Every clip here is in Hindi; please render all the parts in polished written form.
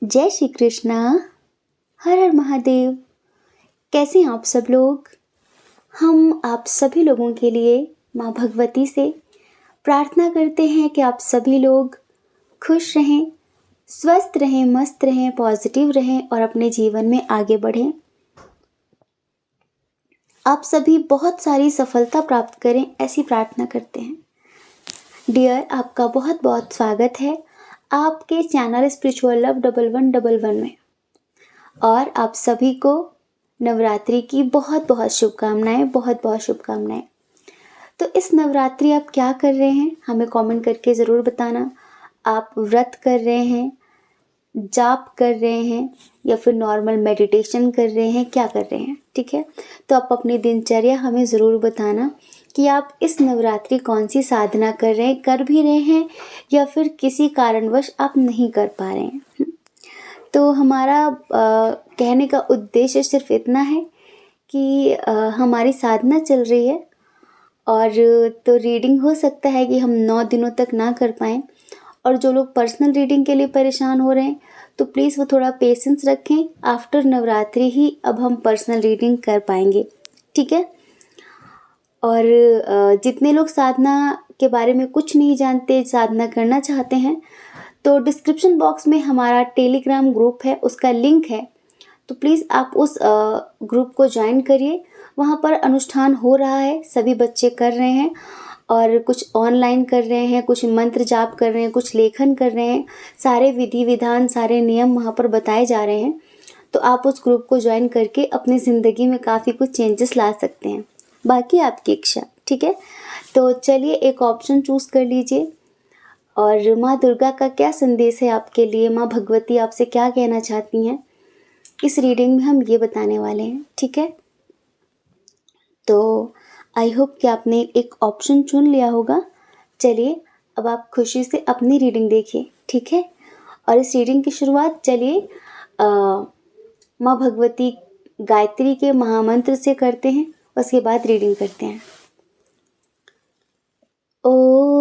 जय श्री कृष्णा। हर हर महादेव। कैसे हैं आप सब लोग? हम आप सभी लोगों के लिए माँ भगवती से प्रार्थना करते हैं कि आप सभी लोग खुश रहें, स्वस्थ रहें, मस्त रहें, पॉजिटिव रहें और अपने जीवन में आगे बढ़ें। आप सभी बहुत सारी सफलता प्राप्त करें, ऐसी प्रार्थना करते हैं। डियर, आपका बहुत बहुत स्वागत है आपके चैनल स्पिरिचुअल लव 1111 में। और आप सभी को नवरात्रि की बहुत बहुत शुभकामनाएं, बहुत बहुत शुभकामनाएं। तो इस नवरात्रि आप क्या कर रहे हैं, हमें कमेंट करके ज़रूर बताना। आप व्रत कर रहे हैं, जाप कर रहे हैं या फिर नॉर्मल मेडिटेशन कर रहे हैं, क्या कर रहे हैं? ठीक है, तो आप अपनी दिनचर्या हमें ज़रूर बताना कि आप इस नवरात्रि कौन सी साधना कर रहे हैं, कर भी रहे हैं या फिर किसी कारणवश आप नहीं कर पा रहे हैं। तो हमारा कहने का उद्देश्य सिर्फ इतना है कि हमारी साधना चल रही है और तो रीडिंग हो सकता है कि हम 9 दिनों तक ना कर पाएँ। और जो लोग पर्सनल रीडिंग के लिए परेशान हो रहे हैं तो प्लीज़ वो थोड़ा पेशेंस रखें। आफ्टर नवरात्रि ही अब हम पर्सनल रीडिंग कर पाएंगे, ठीक है। और जितने लोग साधना के बारे में कुछ नहीं जानते, साधना करना चाहते हैं, तो डिस्क्रिप्शन बॉक्स में हमारा टेलीग्राम ग्रुप है, उसका लिंक है। तो प्लीज़ आप उस ग्रुप को ज्वाइन करिए। वहाँ पर अनुष्ठान हो रहा है, सभी बच्चे कर रहे हैं और कुछ ऑनलाइन कर रहे हैं, कुछ मंत्र जाप कर रहे हैं, कुछ लेखन कर रहे हैं। सारे विधि विधान, सारे नियम वहाँ पर बताए जा रहे हैं। तो आप उस ग्रुप को ज्वाइन करके अपनी ज़िंदगी में काफ़ी कुछ चेंजेस ला सकते हैं। बाकी आपकी इच्छा, ठीक है। तो चलिए एक ऑप्शन चूज़ कर लीजिए और माँ दुर्गा का क्या संदेश है आपके लिए, माँ भगवती आपसे क्या कहना चाहती हैं, इस रीडिंग में हम ये बताने वाले हैं, ठीक है। तो आई होप कि आपने एक ऑप्शन चुन लिया होगा। चलिए अब आप खुशी से अपनी रीडिंग देखिए, ठीक है। और इस रीडिंग की शुरुआत चलिए माँ भगवती गायत्री के महामंत्र से करते हैं, उसके बाद रीडिंग करते हैं। ओम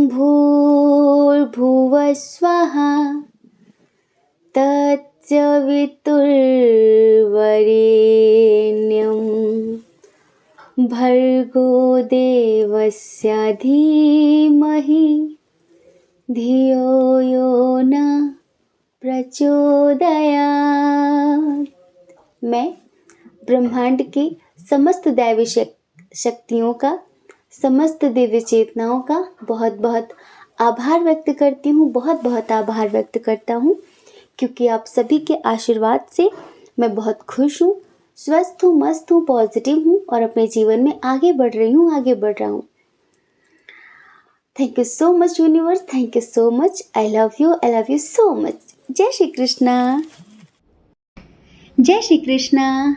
भूर्भुवः स्वः तत्सवितुर्वरेण्यं भर्गो देवस्य धीमहि धियो यो न प्रचोदयात्। मैं ब्रह्मांड की समस्त दैवी शक्तियों का, समस्त दिव्य चेतनाओं का बहुत बहुत आभार व्यक्त करती हूँ, बहुत बहुत आभार व्यक्त करता हूँ, क्योंकि आप सभी के आशीर्वाद से मैं बहुत खुश हूँ, स्वस्थ हूँ, मस्त हूँ, पॉजिटिव हूँ और अपने जीवन में आगे बढ़ रही हूँ, आगे बढ़ रहा हूँ। Thank you so much universe, thank you so much. I love you so much. जय श्री कृष्णा। जय श्री कृष्णा।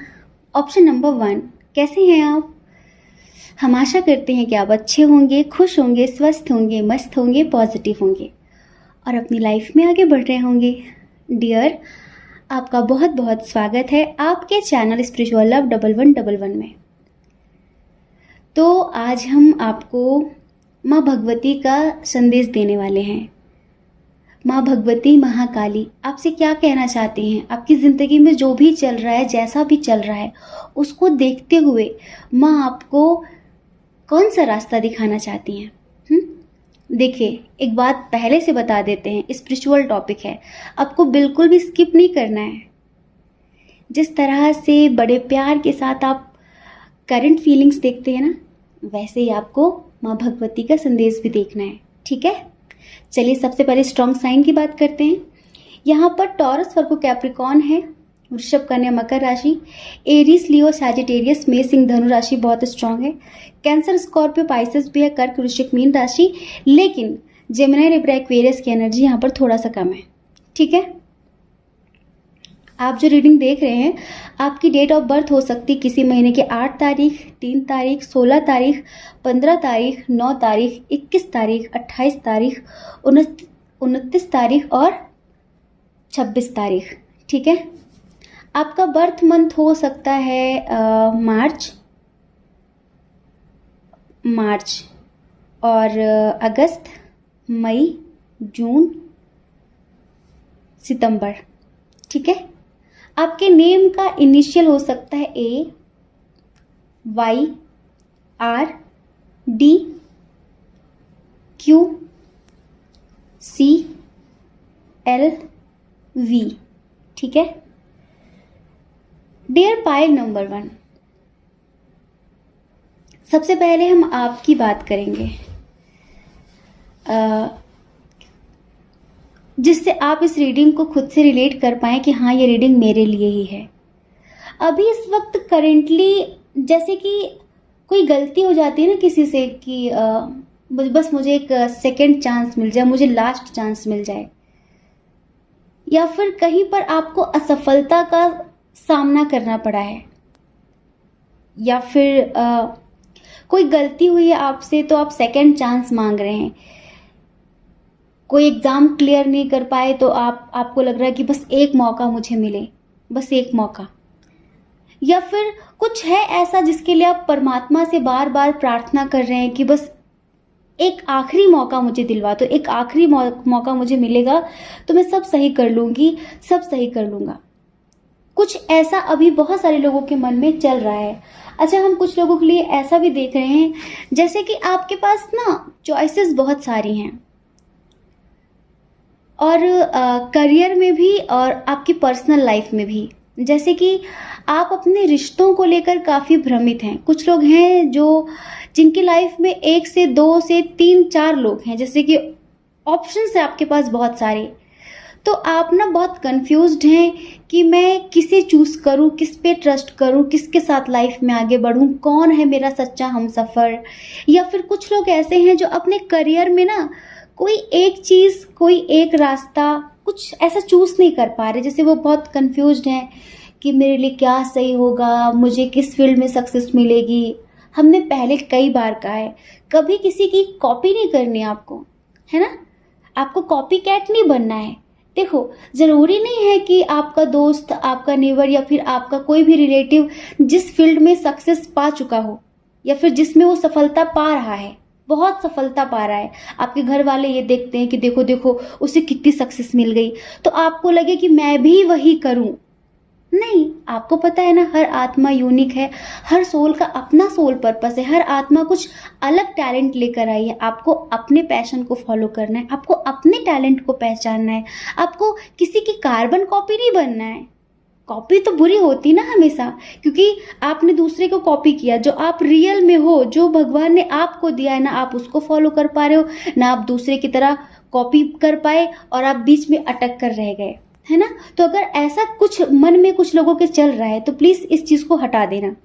ऑप्शन नंबर 1, कैसे हैं आप? हम आशा करते हैं कि आप अच्छे होंगे, खुश होंगे, स्वस्थ होंगे, मस्त होंगे, पॉजिटिव होंगे और अपनी लाइफ में आगे बढ़ रहे होंगे। डियर, आपका बहुत बहुत स्वागत है आपके चैनल स्पिरिचुअल लव 1111 में। तो आज हम आपको माँ भगवती का संदेश देने वाले हैं। माँ भगवती महाकाली आपसे क्या कहना चाहती हैं? आपकी ज़िंदगी में जो भी चल रहा है, जैसा भी चल रहा है, उसको देखते हुए माँ आपको कौन सा रास्ता दिखाना चाहती हैं? देखिए, एक बात पहले से बता देते हैं, स्पिरिचुअल टॉपिक है, आपको बिल्कुल भी स्किप नहीं करना है। जिस तरह से बड़े प्यार के साथ आप करंट फीलिंग्स देखते हैं ना, वैसे ही आपको माँ भगवती का संदेश भी देखना है, ठीक है। चलिए सबसे पहले स्ट्रॉन्ग साइन की बात करते हैं। यहाँ पर टॉरस, वर्गो, कैप्रिकॉर्न है, वृषभ, कन्या, मकर राशि, एरीज, लियो, सैजिटेरियस, मेष, सिंह, धनु राशि बहुत स्ट्रांग है। कैंसर, स्कॉर्पियो, पाइसेस भी है, कर्क, वृश्चिक, मीन राशि, लेकिन जेमिनी, लिब्रा, एक्वेरियस की एनर्जी यहाँ पर थोड़ा सा कम है, ठीक है। आप जो रीडिंग देख रहे हैं, आपकी डेट ऑफ बर्थ हो सकती किसी महीने की 8 तारीख, 3 तारीख, 16 तारीख, 15 तारीख, 9 तारीख, 21 तारीख, 28 तारीख, 29 तारीख और 26 तारीख, ठीक है। आपका बर्थ मंथ हो सकता है मार्च और अगस्त, मई, जून, सितंबर। ठीक है, आपके नेम का इनिशियल हो सकता है A, Y, R, D, Q, C, L, V। ठीक है। डियर पाइल नंबर 1, सबसे पहले हम आपकी बात करेंगे, जिससे आप इस रीडिंग को खुद से रिलेट कर पाएं कि हाँ, ये रीडिंग मेरे लिए ही है। अभी इस वक्त करेंटली जैसे कि कोई गलती हो जाती है ना किसी से कि बस मुझे एक सेकंड चांस मिल जाए, मुझे लास्ट चांस मिल जाए, या फिर कहीं पर आपको असफलता का सामना करना पड़ा है, या फिर कोई गलती हुई है आपसे तो आप सेकंड चांस मांग रहे हैं। कोई एग्जाम क्लियर नहीं कर पाए तो आपको लग रहा है कि बस एक मौका मुझे मिले, बस एक मौका। या फिर कुछ है ऐसा जिसके लिए आप परमात्मा से बार बार प्रार्थना कर रहे हैं कि बस एक आखिरी मौका मुझे दिलवा दो, एक आखिरी मौका मुझे मिलेगा तो मैं सब सही कर लूंगी, सब सही कर लूंगा। कुछ ऐसा अभी बहुत सारे लोगों के मन में चल रहा है। अच्छा, हम कुछ लोगों के लिए ऐसा भी देख रहे हैं जैसे कि आपके पास ना चॉइसेस बहुत सारी हैं, और करियर में भी और आपकी पर्सनल लाइफ में भी। जैसे कि आप अपने रिश्तों को लेकर काफ़ी भ्रमित हैं। कुछ लोग हैं जिनकी लाइफ में 1 से 2 से 3 4 लोग हैं, जैसे कि ऑप्शंस है आपके पास बहुत सारे। तो आप ना बहुत कंफ्यूज्ड हैं कि मैं किसे चूज करूं, किस पे ट्रस्ट करूं, किसके साथ लाइफ में आगे बढ़ूं, कौन है मेरा सच्चा हमसफर। या फिर कुछ लोग ऐसे हैं जो अपने करियर में ना कोई एक चीज, कोई एक रास्ता कुछ ऐसा चूज नहीं कर पा रहे, जैसे वो बहुत कंफ्यूज्ड हैं कि मेरे लिए क्या सही होगा, मुझे किस फील्ड में सक्सेस मिलेगी। हमने पहले कई बार कहा है, कभी किसी की कॉपी नहीं करनी आपको, है ना। आपको कॉपी कैट नहीं बनना है। देखो, जरूरी नहीं है कि आपका दोस्त, आपका नेबर या फिर आपका कोई भी रिलेटिव जिस फील्ड में सक्सेस पा चुका हो या फिर जिसमें वो सफलता पा रहा है, बहुत सफलता पा रहा है, आपके घर वाले ये देखते हैं कि देखो देखो उसे कितनी सक्सेस मिल गई, तो आपको लगे कि मैं भी वही करूं। नहीं, आपको पता है ना, हर आत्मा यूनिक है, हर सोल का अपना सोल पर्पस है, हर आत्मा कुछ अलग टैलेंट लेकर आई है। आपको अपने पैशन को फॉलो करना है, आपको अपने टैलेंट को पहचानना है, आपको किसी की कार्बन कॉपी नहीं बनना है। कॉपी तो बुरी होती ना हमेशा, क्योंकि आपने दूसरे को कॉपी किया। जो आप रियल में हो, जो भगवान ने आपको दिया है ना, आप उसको फॉलो कर पा रहे हो ना, आप दूसरे की तरह कॉपी कर पाए और आप बीच में अटक कर रह गए, है ना। तो अगर ऐसा कुछ मन में कुछ लोगों के चल रहा है तो प्लीज इस चीज को हटा देना।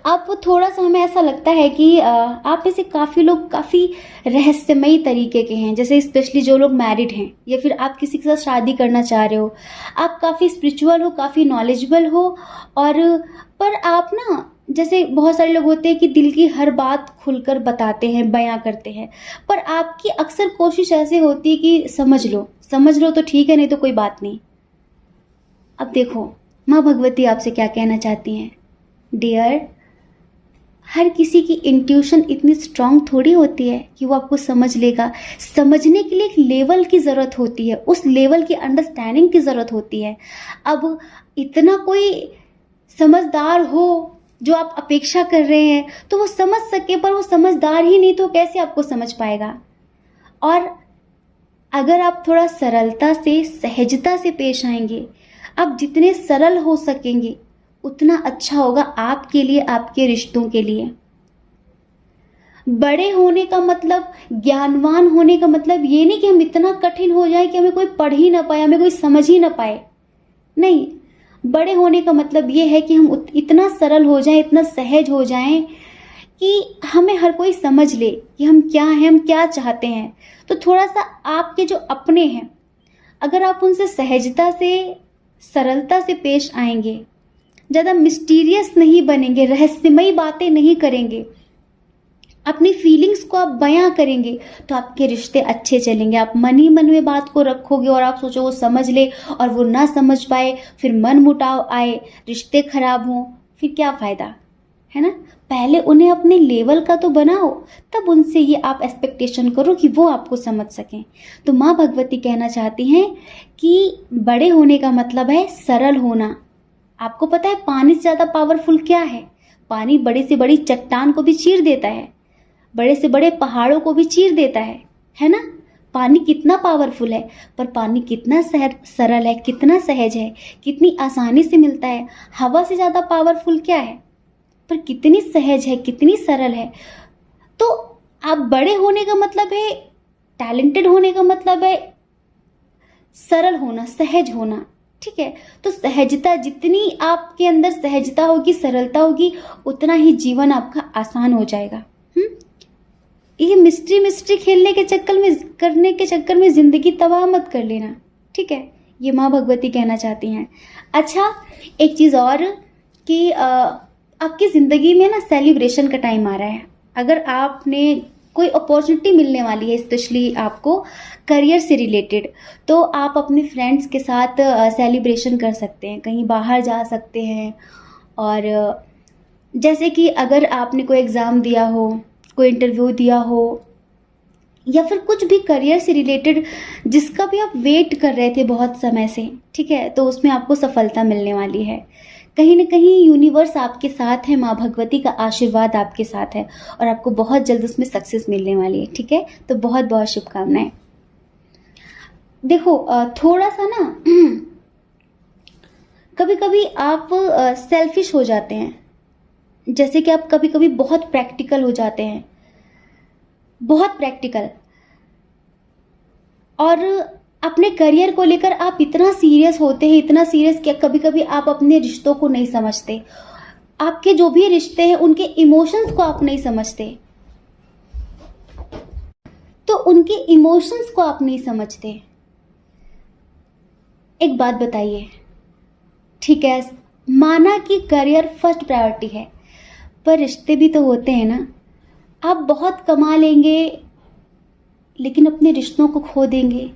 आप थोड़ा सा, हमें ऐसा लगता है कि आप में से काफी लोग काफी रहस्यमयी तरीके के हैं, जैसे स्पेशली जो लोग मैरिड हैं या फिर आप किसी के साथ शादी करना चाह रहे हो। आप काफी स्पिरिचुअल हो, काफी नॉलेजेबल हो, और पर आप ना, जैसे बहुत सारे लोग होते हैं कि दिल की हर बात खुलकर बताते हैं, बयां करते हैं, पर आपकी अक्सर कोशिश ऐसे होती है कि समझ लो तो ठीक है, नहीं तो कोई बात नहीं। अब देखो, माँ भगवती आपसे क्या कहना चाहती हैं। डियर, हर किसी की इंट्यूशन इतनी स्ट्रांग थोड़ी होती है कि वो आपको समझ लेगा। समझने के लिए एक लेवल की ज़रूरत होती है, उस लेवल की अंडरस्टैंडिंग की ज़रूरत होती है। अब इतना कोई समझदार हो जो आप अपेक्षा कर रहे हैं तो वो समझ सके, पर वो समझदार ही नहीं तो कैसे आपको समझ पाएगा। और अगर आप थोड़ा सरलता से, सहजता से पेश आएंगे, आप जितने सरल हो सकेंगे उतना अच्छा होगा आपके लिए, आपके रिश्तों के लिए। बड़े होने का मतलब, ज्ञानवान होने का मतलब ये नहीं कि हम इतना कठिन हो जाए कि हमें कोई पढ़ ही ना पाए, हमें कोई समझ ही ना पाए। नहीं, बड़े होने का मतलब ये है कि हम इतना सरल हो जाएं, इतना सहज हो जाएं कि हमें हर कोई समझ ले कि हम क्या हैं, हम क्या चाहते हैं। तो थोड़ा सा आपके जो अपने हैं, अगर आप उनसे सहजता से, सरलता से पेश आएंगे, ज़्यादा मिस्टीरियस नहीं बनेंगे, रहस्यमयी बातें नहीं करेंगे, अपनी फीलिंग्स को आप बयां करेंगे, तो आपके रिश्ते अच्छे चलेंगे। आप मन ही मन में बात को रखोगे और आप सोचो वो समझ ले और वो ना समझ पाए, फिर मन मुटाव आए, रिश्ते खराब हों, फिर क्या फ़ायदा, है ना। पहले उन्हें अपने लेवल का तो बनाओ, तब उनसे ये आप एक्सपेक्टेशन करो कि वो आपको समझ सकें। तो माँ भगवती कहना चाहती हैं कि बड़े होने का मतलब है सरल होना। आपको पता है पानी से ज़्यादा पावरफुल क्या है? पानी बड़े से बड़ी चट्टान को भी चीर देता है, बड़े से बड़े पहाड़ों को भी चीर देता है ना? पानी कितना पावरफुल है, पर पानी कितना सरल है, कितना सहज है, कितनी आसानी से मिलता है। हवा से ज़्यादा पावरफुल क्या है, पर कितनी सहज है, कितनी सरल है। तो आप बड़े होने का मतलब है, टैलेंटेड होने का मतलब है सरल होना, सहज होना। ठीक है, तो सहजता, जितनी आपके अंदर सहजता होगी, सरलता होगी, उतना ही जीवन आपका आसान हो जाएगा। ये मिस्ट्री खेलने के चक्कर में जिंदगी तबाह मत कर लेना। ठीक है, ये माँ भगवती कहना चाहती हैं। अच्छा, एक चीज़ और कि आपकी ज़िंदगी में ना सेलिब्रेशन का टाइम आ रहा है। अगर आपने कोई अपॉर्चुनिटी मिलने वाली है, स्पेशली आपको करियर से रिलेटेड, तो आप अपने फ्रेंड्स के साथ सेलिब्रेशन कर सकते हैं, कहीं बाहर जा सकते हैं। और जैसे कि अगर आपने कोई एग्ज़ाम दिया हो, कोई इंटरव्यू दिया हो, या फिर कुछ भी करियर से रिलेटेड जिसका भी आप वेट कर रहे थे बहुत समय से, ठीक है, तो उसमें आपको सफलता मिलने वाली है। कहीं ना कहीं यूनिवर्स आपके साथ है, माँ भगवती का आशीर्वाद आपके साथ है, और आपको बहुत जल्द उसमें सक्सेस मिलने वाली है। ठीक है, तो बहुत बहुत शुभकामनाएं। देखो, थोड़ा सा ना कभी कभी आप सेल्फिश हो जाते हैं, जैसे कि आप कभी कभी बहुत प्रैक्टिकल हो जाते हैं, बहुत प्रैक्टिकल, और अपने करियर को लेकर आप इतना सीरियस होते हैं, इतना सीरियस कि कभी कभी आप अपने रिश्तों को नहीं समझते। आपके जो भी रिश्ते हैं उनके इमोशंस को आप नहीं समझते, तो उनके इमोशंस को आप नहीं समझते। एक बात बताइए, ठीक है, माना कि करियर फर्स्ट प्रायोरिटी है, पर रिश्ते भी तो होते हैं ना। आप बहुत कमा लेंगे लेकिन अपने रिश्तों को खो देंगे।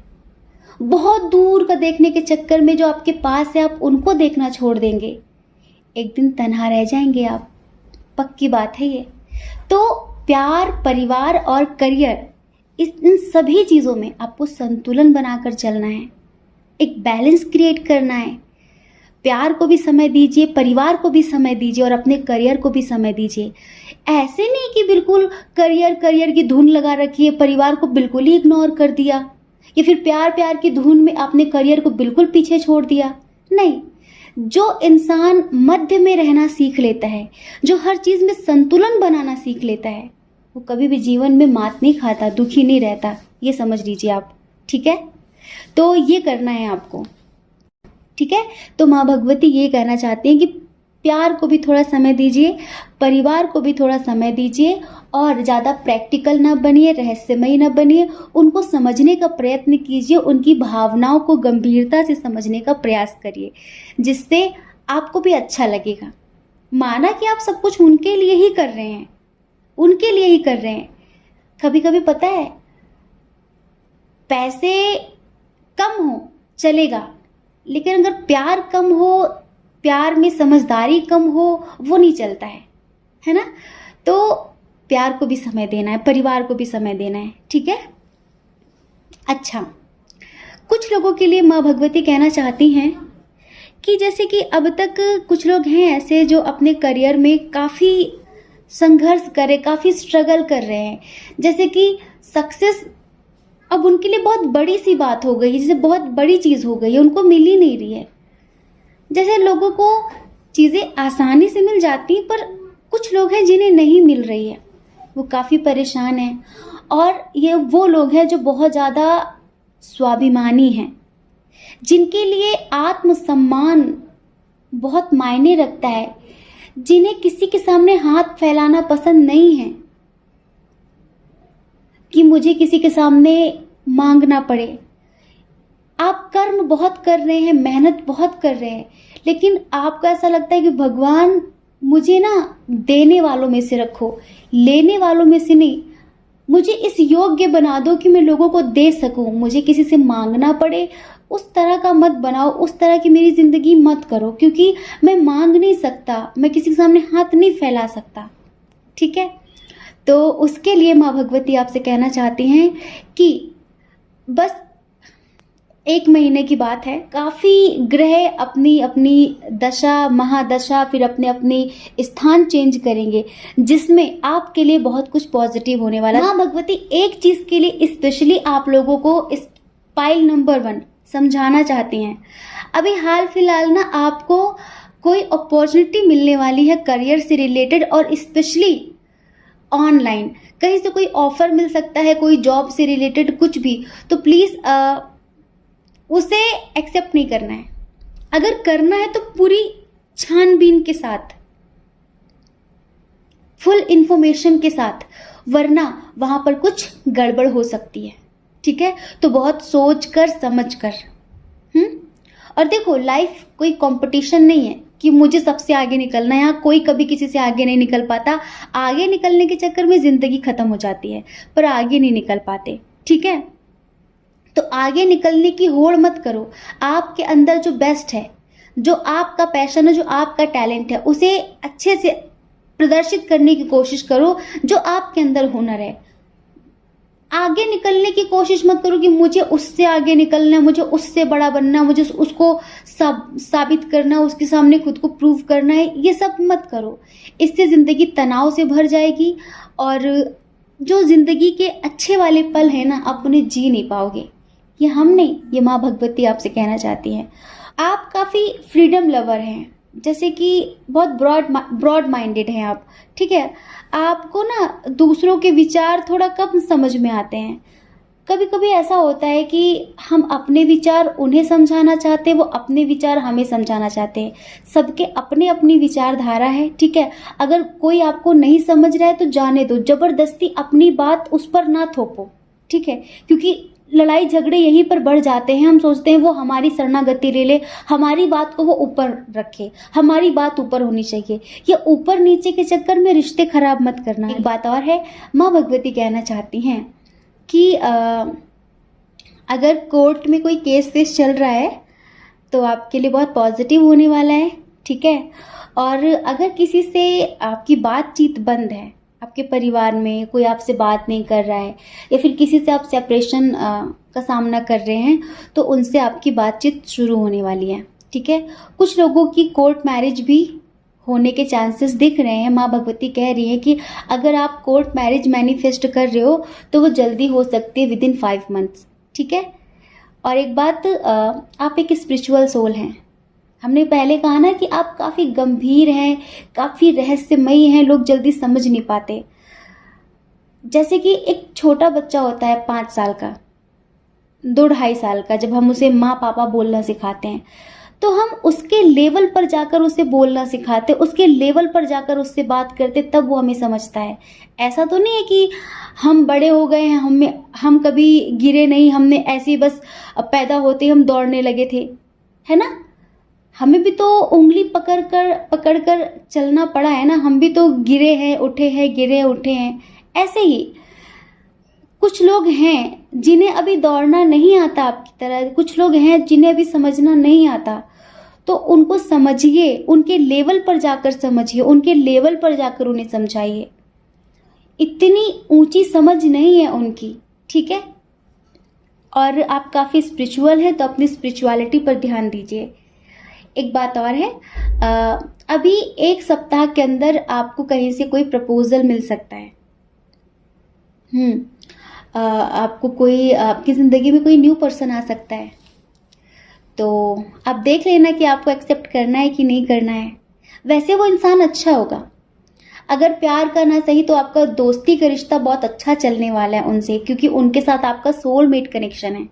बहुत दूर का देखने के चक्कर में जो आपके पास है, आप उनको देखना छोड़ देंगे। एक दिन तन्हा रह जाएंगे आप, पक्की बात है ये। तो प्यार, परिवार और करियर, इन सभी चीज़ों में आपको संतुलन बनाकर चलना है, एक बैलेंस क्रिएट करना है। प्यार को भी समय दीजिए, परिवार को भी समय दीजिए, और अपने करियर को भी समय दीजिए। ऐसे नहीं कि बिल्कुल करियर की धुन लगा रखी है, परिवार को बिल्कुल ही इग्नोर कर दिया, या फिर प्यार की धुन में आपने करियर को बिल्कुल पीछे छोड़ दिया। नहीं, जो इंसान मध्य में रहना सीख लेता है, जो हर चीज़ में संतुलन बनाना सीख लेता है, वो कभी भी जीवन में मात नहीं खाता, दुखी नहीं रहता। ये समझ लीजिए आप। ठीक है, तो ये करना है आपको। ठीक है, तो माँ भगवती ये कहना चाहती हैं कि प्यार को भी थोड़ा समय दीजिए, परिवार को भी थोड़ा समय दीजिए, और ज़्यादा प्रैक्टिकल ना बनिए, रहस्यमयी ना बनिए। उनको समझने का प्रयत्न कीजिए, उनकी भावनाओं को गंभीरता से समझने का प्रयास करिए, जिससे आपको भी अच्छा लगेगा। माना कि आप सब कुछ उनके लिए ही कर रहे हैं, उनके लिए ही कर रहे हैं। कभी कभी पता है, पैसे कम हो चलेगा, लेकिन अगर प्यार कम हो, प्यार में समझदारी कम हो, वो नहीं चलता है ना। तो प्यार को भी समय देना है, परिवार को भी समय देना है। ठीक है, अच्छा, कुछ लोगों के लिए माँ भगवती कहना चाहती हैं कि जैसे कि अब तक कुछ लोग हैं ऐसे जो अपने करियर में काफ़ी संघर्ष कर रहे, काफ़ी स्ट्रगल कर रहे हैं, जैसे कि सक्सेस अब उनके लिए बहुत बड़ी सी बात हो गई, जैसे बहुत बड़ी चीज़ हो गई है, उनको मिल ही नहीं रही है। जैसे लोगों को चीज़ें आसानी से मिल जाती हैं, पर कुछ लोग हैं जिन्हें नहीं मिल रही है, वो काफ़ी परेशान हैं। और ये वो लोग हैं जो बहुत ज़्यादा स्वाभिमानी हैं, जिनके लिए आत्मसम्मान बहुत मायने रखता है, जिन्हें किसी के सामने हाथ फैलाना पसंद नहीं है, कि मुझे किसी के सामने मांगना पड़े। आप कर्म बहुत कर रहे हैं, मेहनत बहुत कर रहे हैं, लेकिन आपको ऐसा लगता है कि भगवान मुझे ना देने वालों में से रखो, लेने वालों में से नहीं। मुझे इस योग्य बना दो कि मैं लोगों को दे सकूं, मुझे किसी से मांगना पड़े, उस तरह का मत बनाओ, उस तरह की मेरी ज़िंदगी मत करो, क्योंकि मैं मांग नहीं सकता, मैं किसी के सामने हाथ नहीं फैला सकता। ठीक है। तो उसके लिए माँ भगवती आपसे कहना चाहती हैं कि बस 1 महीने की बात है, काफ़ी ग्रह अपनी अपनी दशा, महादशा, फिर अपने अपने स्थान चेंज करेंगे, जिसमें आपके लिए बहुत कुछ पॉजिटिव होने वाला है। माँ भगवती एक चीज़ के लिए स्पेशली आप लोगों को इस पाइल नंबर 1 समझाना चाहती हैं। अभी हाल फिलहाल ना आपको कोई अपॉर्चुनिटी मिलने वाली है करियर से रिलेटेड, और स्पेशली ऑनलाइन कहीं से कोई ऑफर मिल सकता है, कोई जॉब से रिलेटेड कुछ भी, तो प्लीज़ उसे एक्सेप्ट नहीं करना है। अगर करना है तो पूरी छानबीन के साथ, फुल इंफॉर्मेशन के साथ, वरना वहां पर कुछ गड़बड़ हो सकती है, ठीक है। तो बहुत सोच कर समझ कर। और देखो, लाइफ कोई कंपटीशन नहीं है कि मुझे सबसे आगे निकलना है। यहाँ कोई कभी किसी से आगे नहीं निकल पाता। आगे निकलने के चक्कर में जिंदगी खत्म हो जाती है, पर आगे नहीं निकल पाते, ठीक है। तो आगे निकलने की होड़ मत करो। आपके अंदर जो बेस्ट है, जो आपका पैशन है, जो आपका टैलेंट है, उसे अच्छे से प्रदर्शित करने की कोशिश करो। जो आपके अंदर हुनर है, आगे निकलने की कोशिश मत करो कि मुझे उससे आगे निकलना है, मुझे उससे बड़ा बनना है, मुझे उसको साबित करना है, उसके सामने खुद को प्रूव करना है। ये सब मत करो। इससे जिंदगी तनाव से भर जाएगी, और जो जिंदगी के अच्छे वाले पल है ना, आप उन्हें जी नहीं पाओगे। ये हम नहीं, ये माँ भगवती आपसे कहना चाहती हैं। आप काफ़ी फ्रीडम लवर हैं, जैसे कि बहुत ब्रॉड माइंडेड हैं आप, ठीक है। आपको ना दूसरों के विचार थोड़ा कम समझ में आते हैं। कभी कभी ऐसा होता है कि हम अपने विचार उन्हें समझाना चाहते हैं, वो अपने विचार हमें समझाना चाहते हैं। सबके अपने अपनी विचारधारा है, ठीक है। अगर कोई आपको नहीं समझ रहा है तो जाने दो, जबरदस्ती अपनी बात उस पर ना थोपो, ठीक है। क्योंकि लड़ाई झगड़े यहीं पर बढ़ जाते हैं। हम सोचते हैं वो हमारी शरणागति ले ले, हमारी बात को वो ऊपर रखे, हमारी बात ऊपर होनी चाहिए। ये ऊपर नीचे के चक्कर में रिश्ते खराब मत करना। एक बात और है, माँ भगवती कहना चाहती हैं कि अगर कोर्ट में कोई केस वेस चल रहा है तो आपके लिए बहुत पॉजिटिव होने वाला है, ठीक है। और अगर किसी से आपकी बातचीत बंद है, आपके परिवार में कोई आपसे बात नहीं कर रहा है, या फिर किसी से आप सेपरेशन का सामना कर रहे हैं, तो उनसे आपकी बातचीत शुरू होने वाली है, ठीक है। कुछ लोगों की कोर्ट मैरिज भी होने के चांसेस दिख रहे हैं। माँ भगवती कह रही है कि अगर आप कोर्ट मैरिज मैनिफेस्ट कर रहे हो तो वो जल्दी हो सकती है, विदिन 5 मंथ्स, ठीक है। और एक बात, आप एक स्पिरिचुअल सोल हैं। हमने पहले कहा ना कि आप काफ़ी गंभीर हैं, काफ़ी रहस्यमयी हैं, लोग जल्दी समझ नहीं पाते। जैसे कि एक छोटा बच्चा होता है 5 साल का, 2-2.5 साल का, जब हम उसे माँ पापा बोलना सिखाते हैं, तो हम उसके लेवल पर जाकर उसे बोलना सिखाते, उसके लेवल पर जाकर उससे बात करते, तब वो हमें समझता है। ऐसा तो नहीं है कि हम बड़े हो गए हैं, हम कभी गिरे नहीं, हमने ऐसे ही बस पैदा होते हम दौड़ने लगे थे, है ना। हमें भी तो उंगली पकड़ कर चलना पड़ा है ना। हम भी तो गिरे हैं उठे हैं, गिरे उठे हैं। ऐसे ही कुछ लोग हैं जिन्हें अभी दौड़ना नहीं आता आपकी तरह, कुछ लोग हैं जिन्हें अभी समझना नहीं आता। तो उनको समझिए, उनके लेवल पर जाकर समझिए, उनके लेवल पर जाकर उन्हें समझाइए। इतनी ऊंची समझ नहीं है उनकी, ठीक है। और आप काफ़ी स्पिरिचुअल हैं, तो अपनी स्पिरिचुअलिटी पर ध्यान दीजिए। एक बात और है, अभी 1 सप्ताह के अंदर आपको कहीं से कोई प्रपोजल मिल सकता है। आपको कोई, आपकी ज़िंदगी में कोई न्यू पर्सन आ सकता है। तो आप देख लेना कि आपको एक्सेप्ट करना है कि नहीं करना है। वैसे वो इंसान अच्छा होगा। अगर प्यार का ना सही तो आपका दोस्ती का रिश्ता बहुत अच्छा चलने वाला है उनसे, क्योंकि उनके साथ आपका सोलमेट कनेक्शन है।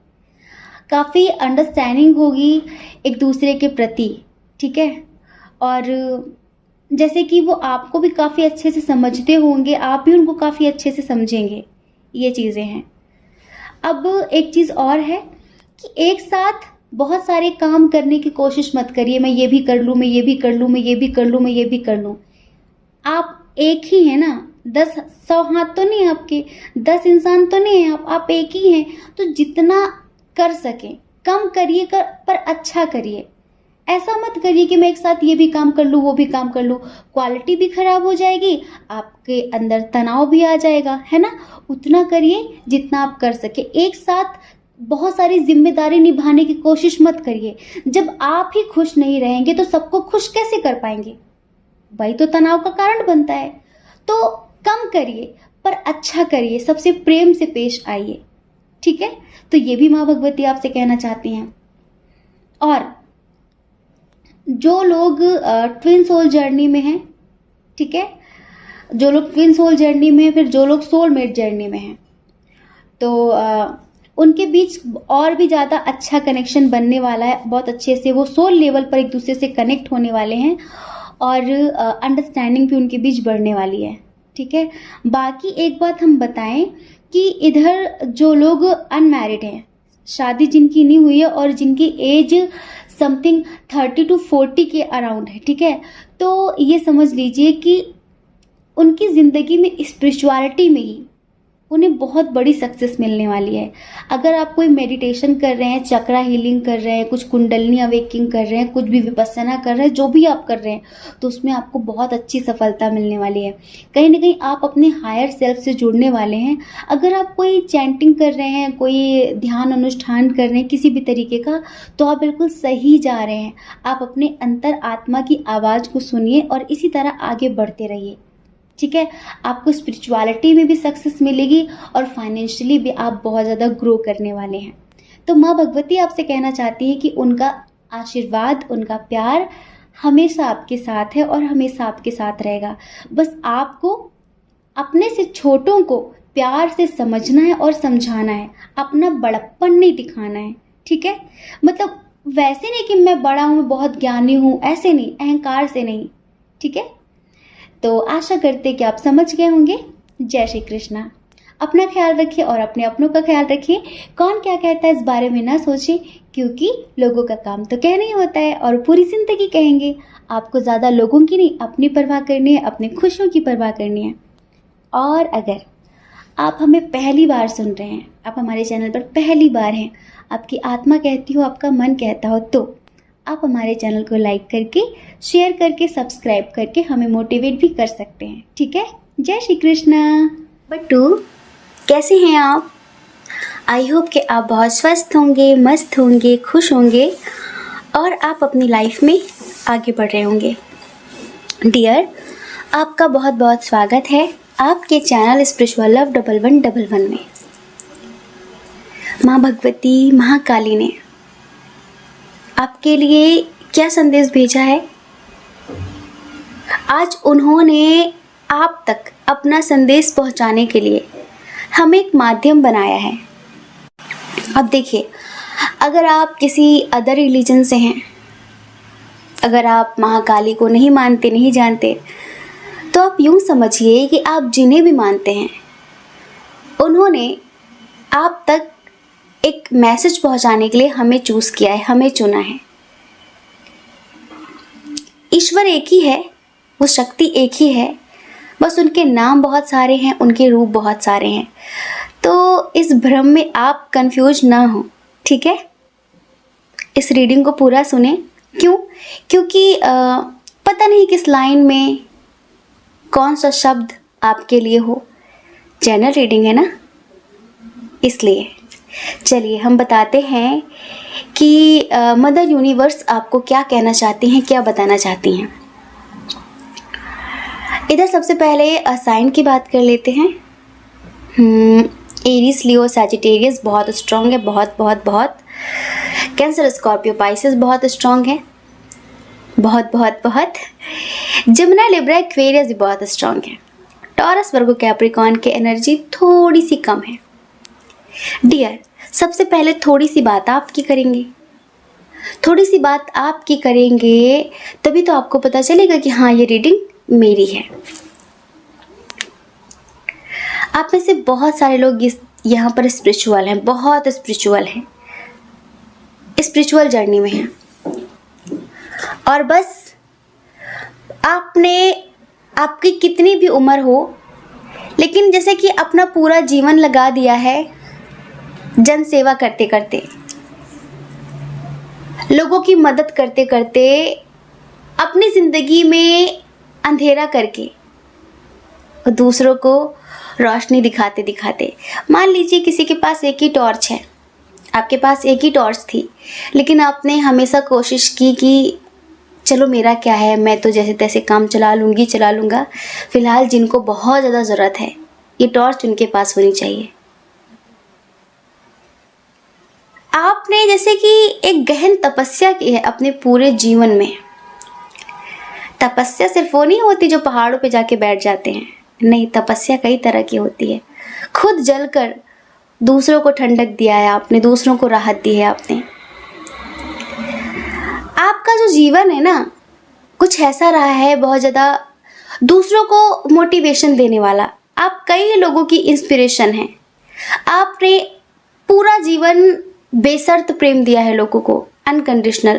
काफ़ी अंडरस्टैंडिंग होगी एक दूसरे के प्रति, ठीक है। और जैसे कि वो आपको भी काफ़ी अच्छे से समझते होंगे, आप भी उनको काफ़ी अच्छे से समझेंगे। ये चीज़ें हैं। अब एक चीज़ और है कि एक साथ बहुत सारे काम करने की कोशिश मत करिए। मैं ये भी कर लूँ, मैं ये भी कर लूँ, मैं ये भी कर लूँ, मैं ये भी कर लूँ। आप एक ही हैं ना, 100 हाथ तो नहीं आपके, 10 इंसान तो नहीं है आप एक ही हैं। तो जितना कर सकें कम करिए, पर अच्छा करिए, ऐसा मत करिए कि मैं एक साथ ये भी काम कर लूँ वो भी काम कर लूँ, क्वालिटी भी खराब हो जाएगी, आपके अंदर तनाव भी आ जाएगा, है ना। उतना करिए जितना आप कर सके, एक साथ बहुत सारी जिम्मेदारी निभाने की कोशिश मत करिए। जब आप ही खुश नहीं रहेंगे तो सबको खुश कैसे कर पाएंगे, वही तो तनाव का कारण बनता है। तो कम करिए पर अच्छा करिए, सबसे प्रेम से पेश आइए, ठीक है। तो ये भी माँ भगवती आपसे कहना चाहती हैं। और जो लोग ट्विन सोल जर्नी में हैं, ठीक है, जो लोग ट्विन सोल जर्नी में हैं, फिर जो लोग सोलमेट जर्नी में हैं, तो उनके बीच और भी ज़्यादा अच्छा कनेक्शन बनने वाला है। बहुत अच्छे से वो सोल लेवल पर एक दूसरे से कनेक्ट होने वाले हैं और अंडरस्टैंडिंग भी उनके बीच बढ़ने वाली है, ठीक है। बाकी एक बात हम बताएं कि इधर जो लोग अनमैरिड हैं, शादी जिनकी नहीं हुई है और जिनकी एज समथिंग 30 to 40 के अराउंड है, ठीक है, तो ये समझ लीजिए कि उनकी ज़िंदगी में स्पिरिचुअलिटी में ही उन्हें बहुत बड़ी सक्सेस मिलने वाली है। अगर आप कोई मेडिटेशन कर रहे हैं, चक्रा हीलिंग कर रहे हैं, कुछ कुंडलिनी अवेकिंग कर रहे हैं, कुछ भी विपस्सना कर रहे हैं, जो भी आप कर रहे हैं, तो उसमें आपको बहुत अच्छी सफलता मिलने वाली है। कहीं ना कहीं आप अपने हायर सेल्फ से जुड़ने वाले हैं। अगर आप कोई चैंटिंग कर रहे हैं, कोई ध्यान अनुष्ठान कर रहे हैं किसी भी तरीके का, तो आप बिल्कुल सही जा रहे हैं। आप अपने अंतर आत्मा की आवाज़ को सुनिए और इसी तरह आगे बढ़ते रहिए, ठीक है। आपको स्पिरिचुअलिटी में भी सक्सेस मिलेगी और फाइनेंशियली भी आप बहुत ज़्यादा ग्रो करने वाले हैं। तो माँ भगवती आपसे कहना चाहती है कि उनका आशीर्वाद, उनका प्यार हमेशा आपके साथ है और हमेशा आपके साथ रहेगा। बस आपको अपने से छोटों को प्यार से समझना है और समझाना है, अपना बड़प्पन नहीं दिखाना है, ठीक है। मतलब वैसे नहीं कि मैं बड़ा हूँ, मैं बहुत ज्ञानी हूँ, ऐसे नहीं, अहंकार से नहीं, ठीक है। तो आशा करते कि आप समझ गए होंगे। जय श्री कृष्णा। अपना ख्याल रखिए और अपने अपनों का ख्याल रखिए। कौन क्या कहता है इस बारे में ना सोचिए, क्योंकि लोगों का काम तो कहना ही होता है और पूरी जिंदगी कहेंगे। आपको ज़्यादा लोगों की नहीं, अपनी परवाह करनी है, अपनी खुशियों की परवाह करनी है। और अगर आप हमें पहली बार सुन रहे हैं, आप हमारे चैनल पर पहली बार हैं, आपकी आत्मा कहती हो, आपका मन कहता हो, तो आप हमारे चैनल को लाइक करके, शेयर करके, सब्सक्राइब करके हमें मोटिवेट भी कर सकते हैं, ठीक है। जय श्री कृष्णा। बट्टू, कैसे हैं आप? आई होप कि आप बहुत स्वस्थ होंगे, मस्त होंगे, खुश होंगे और आप अपनी लाइफ में आगे बढ़ रहे होंगे। डियर, आपका बहुत बहुत स्वागत है आपके चैनल स्पिरिचुअल लव 1111 में। माँ भगवती, महाकाली ने आपके लिए क्या संदेश भेजा है? आज उन्होंने आप तक अपना संदेश पहुंचाने के लिए हमें एक माध्यम बनाया है। अब देखिए, अगर आप किसी अदर रिलीजन से हैं, अगर आप महाकाली को नहीं मानते, नहीं जानते, तो आप यूँ समझिए कि आप जिन्हें भी मानते हैं, उन्होंने आप तक एक मैसेज पहुंचाने के लिए हमें चूज़ किया है, हमें चुना है। ईश्वर एक ही है, वो शक्ति एक ही है, बस उनके नाम बहुत सारे हैं, उनके रूप बहुत सारे हैं। तो इस भ्रम में आप कंफ्यूज ना हो, ठीक है। इस रीडिंग को पूरा सुने। क्यों? क्योंकि पता नहीं किस लाइन में कौन सा शब्द आपके लिए हो। जनरल रीडिंग है ना, इसलिए चलिए हम बताते हैं कि मदर यूनिवर्स आपको क्या कहना चाहती हैं, क्या बताना चाहती हैं। इधर सबसे पहले साइन की बात कर लेते हैं। एरीज, लियो, सैजिटेरियस बहुत स्ट्रॉन्ग है, बहुत बहुत बहुत। कैंसर, स्कॉर्पियो, पाइसेस बहुत स्ट्रॉन्ग है, बहुत बहुत बहुत। जमुना, लिब्रा, एक्वेरियस भी बहुत स्ट्रॉन्ग है। टॉरस, वर्गो, कैप्रिकॉर्न की एनर्जी थोड़ी सी कम है। डियर, सबसे पहले थोड़ी सी बात आपकी करेंगे, थोड़ी सी बात आपकी करेंगे, तभी तो आपको पता चलेगा कि हाँ, ये रीडिंग मेरी है। आप में से बहुत सारे लोग यहाँ पर स्पिरिचुअल हैं, बहुत स्पिरिचुअल हैं, स्पिरिचुअल जर्नी में हैं, और बस आपकी कितनी भी उम्र हो, लेकिन जैसे कि अपना पूरा जीवन लगा दिया है जन सेवा करते करते, लोगों की मदद करते करते, अपनी ज़िंदगी में अंधेरा करके और दूसरों को रोशनी दिखाते दिखाते। मान लीजिए किसी के पास एक ही टॉर्च है, आपके पास एक ही टॉर्च थी, लेकिन आपने हमेशा कोशिश की कि चलो मेरा क्या है, मैं तो जैसे तैसे काम चला लूँगा। फ़िलहाल जिनको बहुत ज़्यादा ज़रूरत है, ये टॉर्च उनके पास होनी चाहिए। आपने जैसे कि एक गहन तपस्या की है अपने पूरे जीवन में। तपस्या सिर्फ वो नहीं होती जो पहाड़ों पे जाके बैठ जाते हैं, नहीं, तपस्या कई तरह की होती है। खुद जलकर दूसरों को ठंडक दिया है आपने, दूसरों को राहत दी है आपने। आपका जो जीवन है ना, कुछ ऐसा रहा है बहुत ज़्यादा दूसरों को मोटिवेशन देने वाला। आप कई लोगों की इंस्पिरेशन हैं। आपने पूरा जीवन बेशर्त प्रेम दिया है लोगों को, अनकंडीशनल।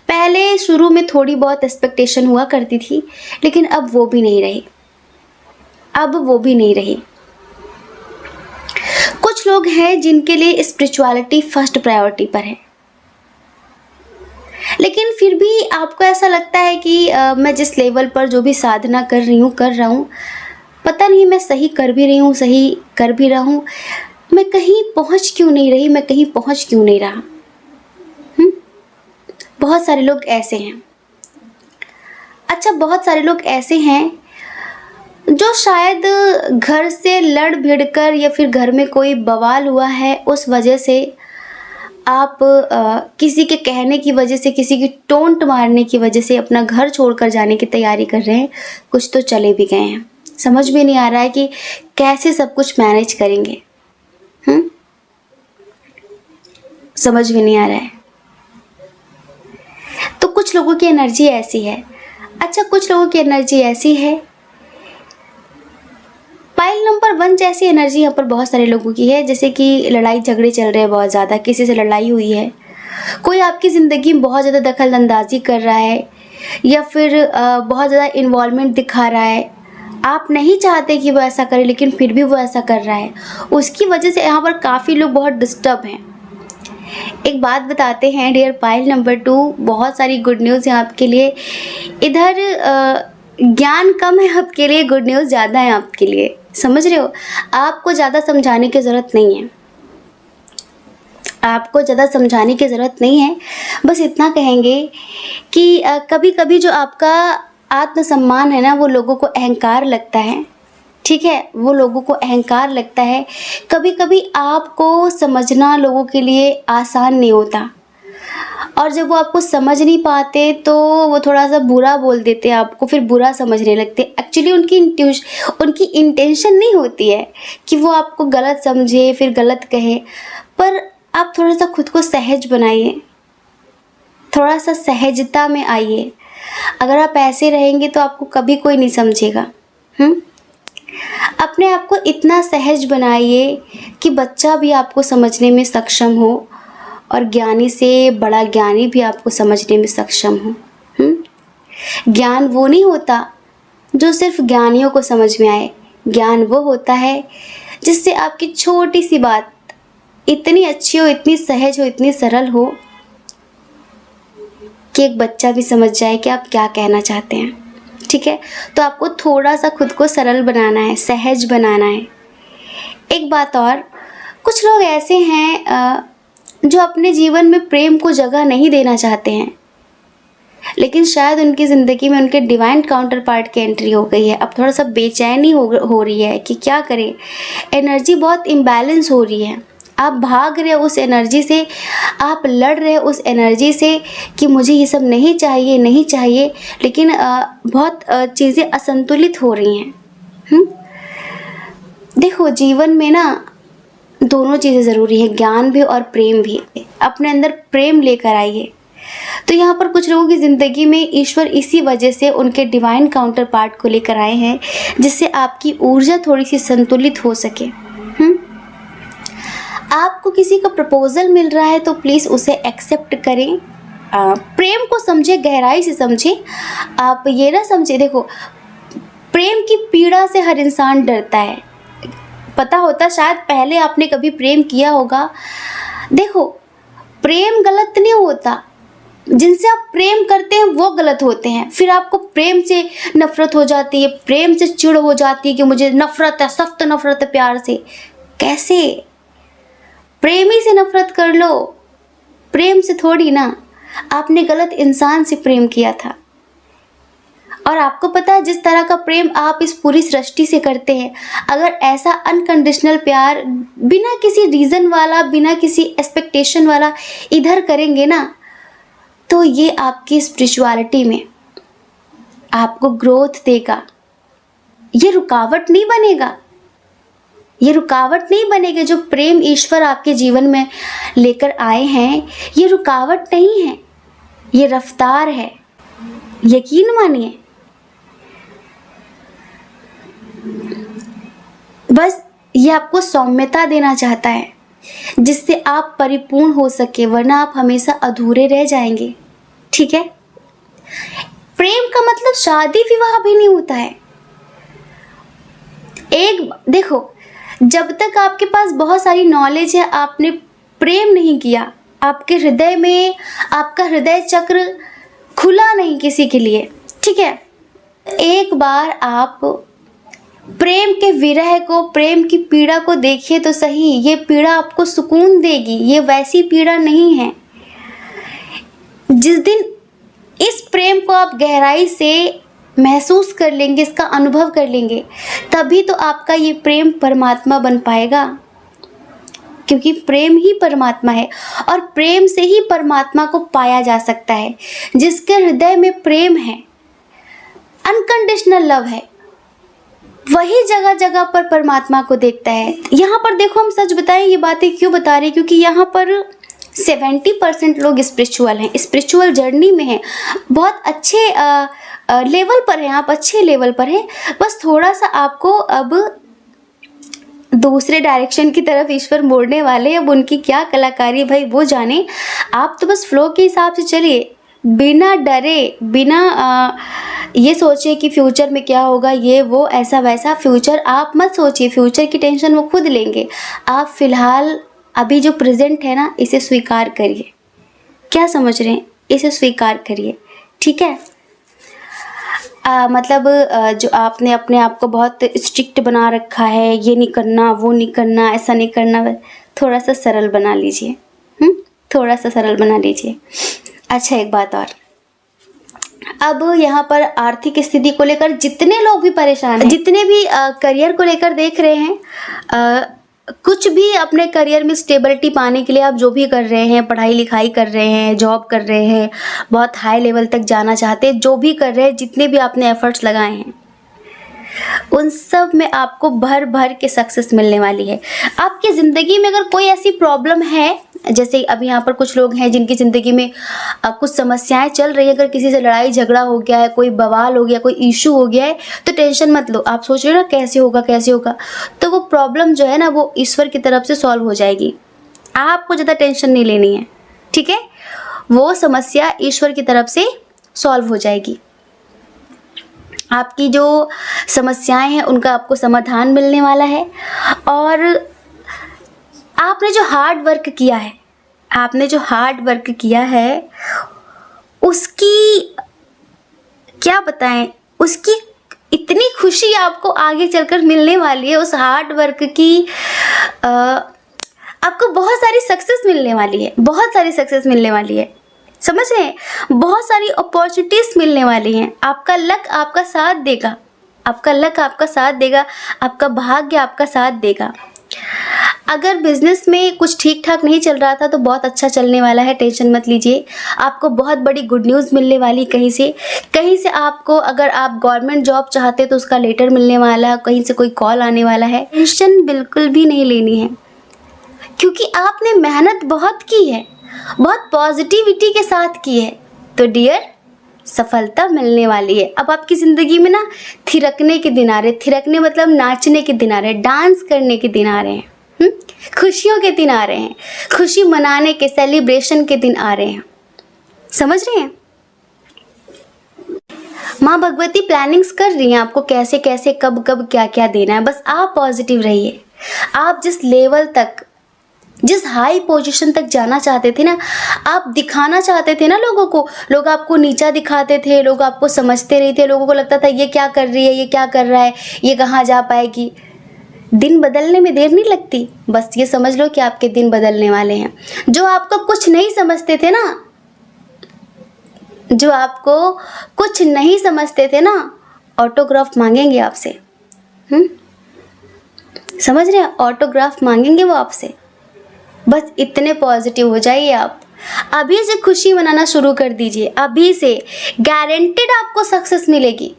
पहले शुरू में थोड़ी बहुत एक्सपेक्टेशन हुआ करती थी, लेकिन अब वो भी नहीं रही। कुछ लोग हैं जिनके लिए स्पिरिचुअलिटी फर्स्ट प्रायोरिटी पर है, लेकिन फिर भी आपको ऐसा लगता है कि मैं जिस लेवल पर जो भी साधना कर रहा हूँ, पता नहीं मैं सही कर भी रहा हूँ, मैं कहीं पहुँच क्यों नहीं रहा। बहुत सारे लोग ऐसे हैं। अच्छा, बहुत सारे लोग ऐसे हैं जो शायद घर से लड़ भिड़ कर, या फिर घर में कोई बवाल हुआ है, उस वजह से आप किसी के कहने की वजह से, किसी की टोंट मारने की वजह से अपना घर छोड़कर जाने की तैयारी कर रहे हैं। कुछ तो चले भी गए हैं, समझ में नहीं आ रहा है कि कैसे सब कुछ मैनेज करेंगे। समझ में नहीं आ रहा है। तो कुछ लोगों की एनर्जी ऐसी है। अच्छा, कुछ लोगों की एनर्जी ऐसी है, पाइल नंबर 1 जैसी एनर्जी यहाँ पर बहुत सारे लोगों की है। जैसे कि लड़ाई झगड़े चल रहे हैं, बहुत ज़्यादा किसी से लड़ाई हुई है, कोई आपकी ज़िंदगी में बहुत ज़्यादा दखल अंदाजी कर रहा है, या फिर बहुत ज़्यादा इन्वॉल्वमेंट दिखा रहा है। आप नहीं चाहते कि वो ऐसा करे, लेकिन फिर भी वो ऐसा कर रहा है। उसकी वजह से यहाँ पर काफ़ी लोग बहुत डिस्टर्ब हैं। एक बात बताते हैं डियर पाइल नंबर 2, बहुत सारी गुड न्यूज़ है आपके लिए। इधर ज्ञान कम है आपके लिए, गुड न्यूज़ ज़्यादा है आपके लिए। समझ रहे हो? आपको ज़्यादा समझाने की ज़रूरत नहीं है। बस इतना कहेंगे कि कभी कभी जो आपका आत्मसम्मान है ना, वो लोगों को अहंकार लगता है। ठीक है, वो लोगों को अहंकार लगता है। कभी कभी आपको समझना लोगों के लिए आसान नहीं होता, और जब वो आपको समझ नहीं पाते तो वो थोड़ा सा बुरा बोल देते हैं आपको, फिर बुरा समझने लगते। एक्चुअली उनकी इंटेंशन नहीं होती है कि वो आपको गलत समझे, फिर गलत कहे। पर आप थोड़ा सा खुद को सहज बनाइए, थोड़ा सा सहजता में आइए। अगर आप ऐसे रहेंगे तो आपको कभी कोई नहीं समझेगा। अपने आप को इतना सहज बनाइए कि बच्चा भी आपको समझने में सक्षम हो, और ज्ञानी से बड़ा ज्ञानी भी आपको समझने में सक्षम हो। ज्ञान वो नहीं होता जो सिर्फ ज्ञानियों को समझ में आए। ज्ञान वो होता है जिससे आपकी छोटी सी बात इतनी अच्छी हो, इतनी सहज हो, इतनी सरल हो कि एक बच्चा भी समझ जाए कि आप क्या कहना चाहते हैं। ठीक है, तो आपको थोड़ा सा खुद को सरल बनाना है, सहज बनाना है। एक बात और, कुछ लोग ऐसे हैं जो अपने जीवन में प्रेम को जगह नहीं देना चाहते हैं, लेकिन शायद उनकी ज़िंदगी में उनके डिवाइन काउंटर पार्ट की एंट्री हो गई है। अब थोड़ा सा बेचैनी हो रही है कि क्या करें, एनर्जी बहुत इम्बैलेंस हो रही है। आप भाग रहे हो उस एनर्जी से, आप लड़ रहे हो उस एनर्जी से कि मुझे ये सब नहीं चाहिए, लेकिन बहुत चीज़ें असंतुलित हो रही हैं। देखो, जीवन में ना दोनों चीज़ें ज़रूरी है, ज्ञान भी और प्रेम भी। अपने अंदर प्रेम लेकर आइए। तो यहाँ पर कुछ लोगों की ज़िंदगी में ईश्वर इसी वजह से उनके डिवाइन काउंटर पार्ट को लेकर आए हैं, जिससे आपकी ऊर्जा थोड़ी सी संतुलित हो सके। आपको किसी का प्रपोजल मिल रहा है तो प्लीज़ उसे एक्सेप्ट करें। प्रेम को समझे, गहराई से समझे। आप ये ना समझे, देखो, प्रेम की पीड़ा से हर इंसान डरता है। पता होता शायद पहले आपने कभी प्रेम किया होगा। देखो, प्रेम गलत नहीं होता, जिनसे आप प्रेम करते हैं वो गलत होते हैं। फिर आपको प्रेम से नफरत हो जाती है, प्रेम से चिढ़ हो जाती है कि मुझे नफरत है, सख्त नफरत है प्यार से। कैसे? प्रेमी से नफरत कर लो, प्रेम से थोड़ी ना। आपने गलत इंसान से प्रेम किया था। और आपको पता है जिस तरह का प्रेम आप इस पूरी सृष्टि से करते हैं, अगर ऐसा अनकंडीशनल प्यार बिना किसी रीज़न वाला, बिना किसी एक्सपेक्टेशन वाला इधर करेंगे ना, तो ये आपकी स्पिरिचुअलिटी में आपको ग्रोथ देगा। ये रुकावट नहीं बनेगा, ये रुकावट नहीं बनेगी। जो प्रेम ईश्वर आपके जीवन में लेकर आए हैं, ये रुकावट नहीं है, ये रफ्तार है। यकीन मानिए। बस ये आपको सौम्यता देना चाहता है, जिससे आप परिपूर्ण हो सके, वरना आप हमेशा अधूरे रह जाएंगे। ठीक है? प्रेम का मतलब शादी विवाह भी नहीं होता है। एक देखो, जब तक आपके पास बहुत सारी नॉलेज है, आपने प्रेम नहीं किया, आपके हृदय में आपका हृदय चक्र खुला नहीं किसी के लिए। ठीक है? एक बार आप प्रेम के विरह को, प्रेम की पीड़ा को देखिए तो सही। ये पीड़ा आपको सुकून देगी, ये वैसी पीड़ा नहीं है। जिस दिन इस प्रेम को आप गहराई से महसूस कर लेंगे, इसका अनुभव कर लेंगे, तभी तो आपका ये प्रेम परमात्मा बन पाएगा। क्योंकि प्रेम ही परमात्मा है और प्रेम से ही परमात्मा को पाया जा सकता है। जिसके हृदय में प्रेम है, अनकंडीशनल लव है, वही जगह जगह पर परमात्मा को देखता है। यहाँ पर देखो, हम सच बताएं, ये बातें क्यों बता रहे हैं, क्योंकि यहाँ पर 70% लोग स्पिरिचुअल हैं, स्पिरिचुअल जर्नी में हैं, बहुत अच्छे लेवल पर हैं, आप अच्छे लेवल पर हैं। बस थोड़ा सा आपको अब दूसरे डायरेक्शन की तरफ ईश्वर मोड़ने वाले। अब उनकी क्या कलाकारी भाई वो जाने। आप तो बस फ्लो के हिसाब से चलिए, बिना डरे, बिना ये सोचिए कि फ्यूचर में क्या होगा, ये वो ऐसा वैसा। फ्यूचर आप मत सोचिए, फ्यूचर की टेंशन वो खुद लेंगे। आप फिलहाल अभी जो प्रेजेंट है ना, इसे स्वीकार करिए। क्या समझ रहे हैं? इसे स्वीकार करिए। ठीक है? मतलब जो आपने अपने आप को बहुत स्ट्रिक्ट बना रखा है, ये नहीं करना, वो नहीं करना, ऐसा नहीं करना, थोड़ा सा सरल बना लीजिए। थोड़ा सा सरल बना लीजिए। अच्छा, एक बात और, अब यहाँ पर आर्थिक स्थिति को लेकर जितने लोग भी परेशान हैं, जितने भी करियर को लेकर देख रहे हैं, कुछ भी अपने करियर में स्टेबिलिटी पाने के लिए आप जो भी कर रहे हैं, पढ़ाई लिखाई कर रहे हैं, जॉब कर रहे हैं, बहुत हाई लेवल तक जाना चाहते हैं, जो भी कर रहे हैं, जितने भी आपने एफर्ट्स लगाए हैं, उन सब में आपको भर भर के सक्सेस मिलने वाली है। आपकी ज़िंदगी में अगर कोई ऐसी प्रॉब्लम है, जैसे अभी यहाँ पर कुछ लोग हैं जिनकी ज़िंदगी में कुछ समस्याएं चल रही है, अगर किसी से लड़ाई झगड़ा हो गया है, कोई बवाल हो गया, कोई इशू हो गया है, तो टेंशन मत लो। आप सोच रहे हो ना कैसे होगा कैसे होगा, तो वो प्रॉब्लम जो है ना, वो ईश्वर की तरफ से सॉल्व हो जाएगी। आपको ज़्यादा टेंशन नहीं लेनी है। ठीक है? वो समस्या ईश्वर की तरफ से सॉल्व हो जाएगी। आपकी जो समस्याएं हैं उनका आपको समाधान मिलने वाला है। और आपने जो हार्ड वर्क किया है, आपने जो हार्ड वर्क किया है, उसकी क्या बताएं, उसकी इतनी खुशी आपको आगे चलकर मिलने वाली है। उस हार्ड वर्क की आपको बहुत सारी सक्सेस मिलने वाली है, बहुत सारी सक्सेस मिलने वाली है। समझ रहे हैं? बहुत सारी अपॉर्चुनिटीज मिलने वाली हैं। आपका लक आपका साथ देगा, आपका लक आपका साथ देगा, आपका भाग्य आपका साथ देगा। अगर बिजनेस में कुछ ठीक ठाक नहीं चल रहा था तो बहुत अच्छा चलने वाला है, टेंशन मत लीजिए। आपको बहुत बड़ी गुड न्यूज़ मिलने वाली कहीं से आपको, अगर आप गवर्नमेंट जॉब चाहते तो उसका लेटर मिलने वाला है, कहीं से कोई कॉल आने वाला है। टेंशन बिल्कुल भी नहीं लेनी है, क्योंकि आपने मेहनत बहुत की है, बहुत पॉजिटिविटी के साथ की है। तो डियर, सफलता मिलने वाली है। अब आपकी ज़िंदगी में ना थिरकने के दिन आ रहे, थिरकने मतलब नाचने के दिन आ रहे, डांस करने के दिन आ रहे हैं, खुशियों के दिन आ रहे हैं, खुशी मनाने के, सेलिब्रेशन के दिन आ रहे हैं। समझ रहे हैं? माँ भगवती प्लानिंग्स कर रही हैं आपको कैसे कैसे, कब कब क्या क्या देना है। बस आप पॉजिटिव रहिए। आप जिस लेवल तक जिस हाई पोजीशन तक जाना चाहते थे ना, आप दिखाना चाहते थे ना लोगों को, लोग आपको नीचा दिखाते थे, लोग आपको समझते नहीं थे, लोगों को लगता था ये क्या कर रही है, ये क्या कर रहा है, ये कहाँ जा पाएगी। दिन बदलने में देर नहीं लगती, बस ये समझ लो कि आपके दिन बदलने वाले हैं। जो आपको कुछ नहीं समझते थे ना, जो आपको कुछ नहीं समझते थे ना, ऑटोग्राफ मांगेंगे आपसे। समझ रहे हैं? ऑटोग्राफ मांगेंगे वो आपसे। बस इतने पॉजिटिव हो जाइए आप। अभी से खुशी मनाना शुरू कर दीजिए, अभी से गारंटेड आपको सक्सेस मिलेगी।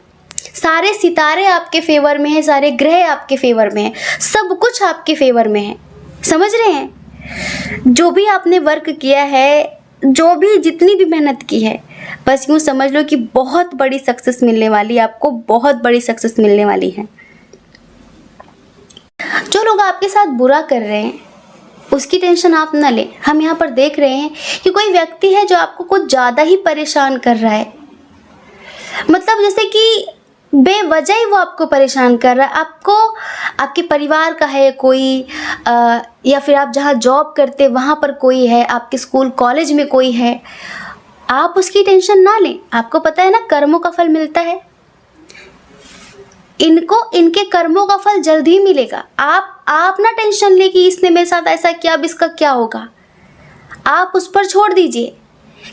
सारे सितारे आपके फेवर में हैं, सारे ग्रह आपके फेवर में हैं, सब कुछ आपके फेवर में है। समझ रहे हैं? जो भी आपने वर्क किया है, जो भी जितनी भी मेहनत की है, बस यूँ समझ लो कि बहुत बड़ी सक्सेस मिलने वाली है आपको, बहुत बड़ी सक्सेस मिलने वाली है। जो लोग आपके साथ बुरा कर रहे हैं उसकी टेंशन आप न लें। हम यहाँ पर देख रहे हैं कि कोई व्यक्ति है जो आपको कुछ ज़्यादा ही परेशान कर रहा है, मतलब जैसे कि बेवजह ही वो आपको परेशान कर रहा है। आपको आपके परिवार का है कोई, या फिर आप जहाँ जॉब करते वहाँ पर कोई है, आपके स्कूल कॉलेज में कोई है, आप उसकी टेंशन ना लें। आपको पता है ना, कर्मों का फल मिलता है, इनको इनके कर्मों का फल जल्द ही मिलेगा। आप ना टेंशन ले कि इसने मेरे साथ ऐसा किया, अब इसका क्या होगा। आप उस पर छोड़ दीजिए,